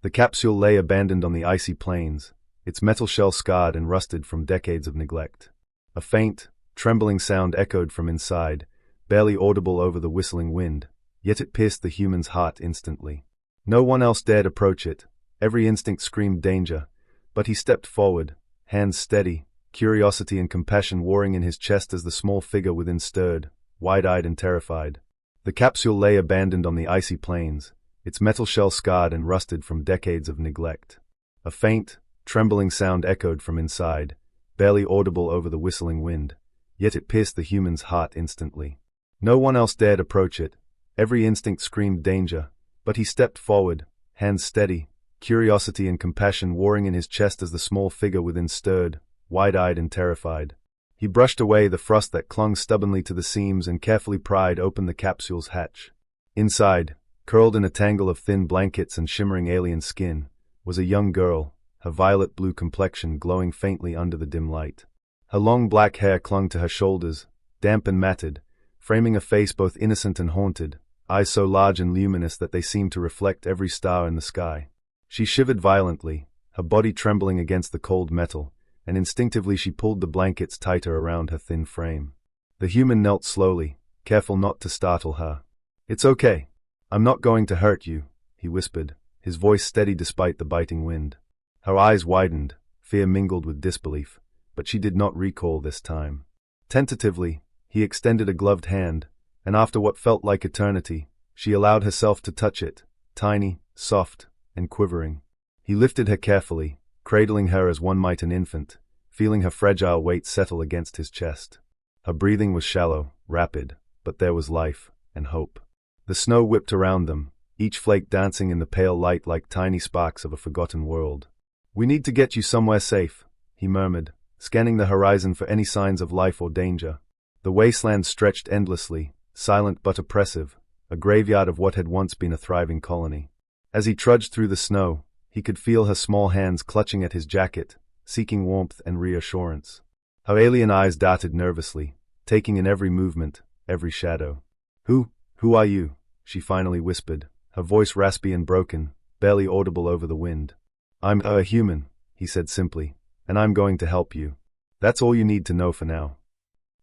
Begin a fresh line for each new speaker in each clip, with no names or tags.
The capsule lay abandoned on the icy plains, its metal shell scarred and rusted from decades of neglect. A faint, trembling sound echoed from inside, barely audible over the whistling wind, yet it pierced the human's heart instantly. No one else dared approach it. Every instinct screamed danger, but he stepped forward, hands steady, curiosity and compassion warring in his chest as the small figure within stirred, wide-eyed and terrified. The capsule lay abandoned on the icy plains, its metal shell scarred and rusted from decades of neglect. A faint, trembling sound echoed from inside, barely audible over the whistling wind, yet it pierced the human's heart instantly. No one else dared approach it. Every instinct screamed danger, but he stepped forward, hands steady, curiosity and compassion warring in his chest as the small figure within stirred, wide-eyed and terrified. He brushed away the frost that clung stubbornly to the seams and carefully pried open the capsule's hatch. Inside, curled in a tangle of thin blankets and shimmering alien skin, was a young girl, her violet-blue complexion glowing faintly under the dim light. Her long black hair clung to her shoulders, damp and matted, framing a face both innocent and haunted, eyes so large and luminous that they seemed to reflect every star in the sky. She shivered violently, her body trembling against the cold metal, and instinctively she pulled the blankets tighter around her thin frame. The human knelt slowly, careful not to startle her. "It's okay. I'm not going to hurt you," he whispered, his voice steady despite the biting wind. Her eyes widened, fear mingled with disbelief, but she did not recoil this time. Tentatively, he extended a gloved hand, and after what felt like eternity, she allowed herself to touch it, tiny, soft, and quivering. He lifted her carefully, cradling her as one might an infant, feeling her fragile weight settle against his chest. Her breathing was shallow, rapid, but there was life and hope. The snow whipped around them, each flake dancing in the pale light like tiny sparks of a forgotten world. "We need to get you somewhere safe," he murmured, scanning the horizon for any signs of life or danger. The wasteland stretched endlessly, silent but oppressive, a graveyard of what had once been a thriving colony. As he trudged through the snow, he could feel her small hands clutching at his jacket, seeking warmth and reassurance. Her alien eyes darted nervously, taking in every movement, every shadow. Who are you?" she finally whispered, her voice raspy and broken, barely audible over the wind. "I'm a human," he said simply, "and I'm going to help you. That's all you need to know for now."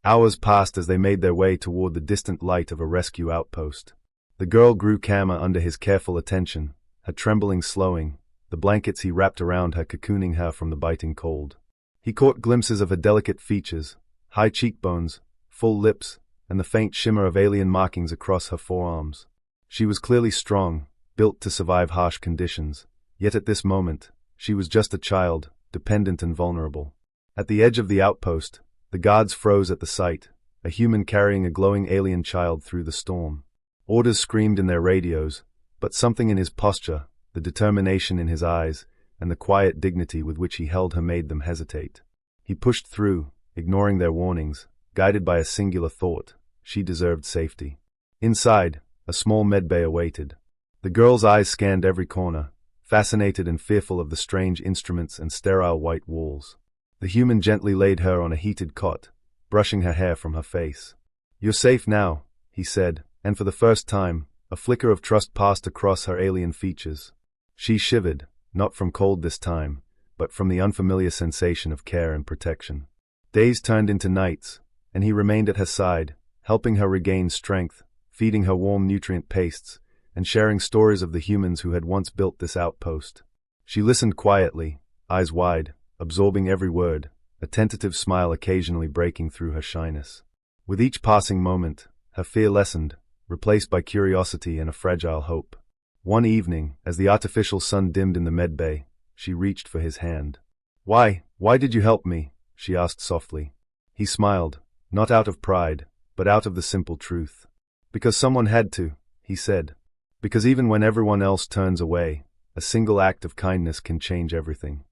Hours passed as they made their way toward the distant light of a rescue outpost. The girl grew calmer under his careful attention, her trembling slowing, the blankets he wrapped around her cocooning her from the biting cold. He caught glimpses of her delicate features, high cheekbones, full lips, and the faint shimmer of alien markings across her forearms. She was clearly strong, built to survive harsh conditions, yet at this moment, she was just a child, dependent and vulnerable. At the edge of the outpost, the guards froze at the sight, a human carrying a glowing alien child through the storm. Orders screamed in their radios, but something in his posture, the determination in his eyes, and the quiet dignity with which he held her made them hesitate. He pushed through, ignoring their warnings, guided by a singular thought: she deserved safety. Inside, a small medbay awaited. The girl's eyes scanned every corner, fascinated and fearful of the strange instruments and sterile white walls. The human gently laid her on a heated cot, brushing her hair from her face. "You're safe now," he said, and for the first time, a flicker of trust passed across her alien features. She shivered, not from cold this time, but from the unfamiliar sensation of care and protection. Days turned into nights, and he remained at her side, helping her regain strength, feeding her warm nutrient pastes, and sharing stories of the humans who had once built this outpost. She listened quietly, eyes wide, absorbing every word, a tentative smile occasionally breaking through her shyness. With each passing moment, her fear lessened, replaced by curiosity and a fragile hope. One evening, as the artificial sun dimmed in the medbay, she reached for his hand. Why did you help me?" she asked softly. He smiled, not out of pride, but out of the simple truth. "Because someone had to," he said. "Because even when everyone else turns away, a single act of kindness can change everything."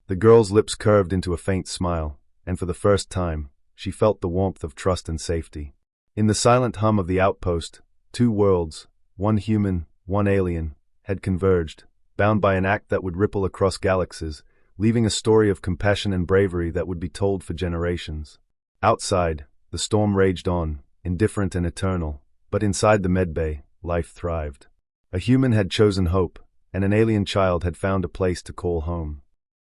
The girl's lips curved into a faint smile, and for the first time, she felt the warmth of trust and safety. In the silent hum of the outpost, two worlds, one human, one alien, had converged, bound by an act that would ripple across galaxies, leaving a story of compassion and bravery that would be told for generations. Outside, the storm raged on, indifferent and eternal, but inside the medbay, life thrived. A human had chosen hope, and an alien child had found a place to call home.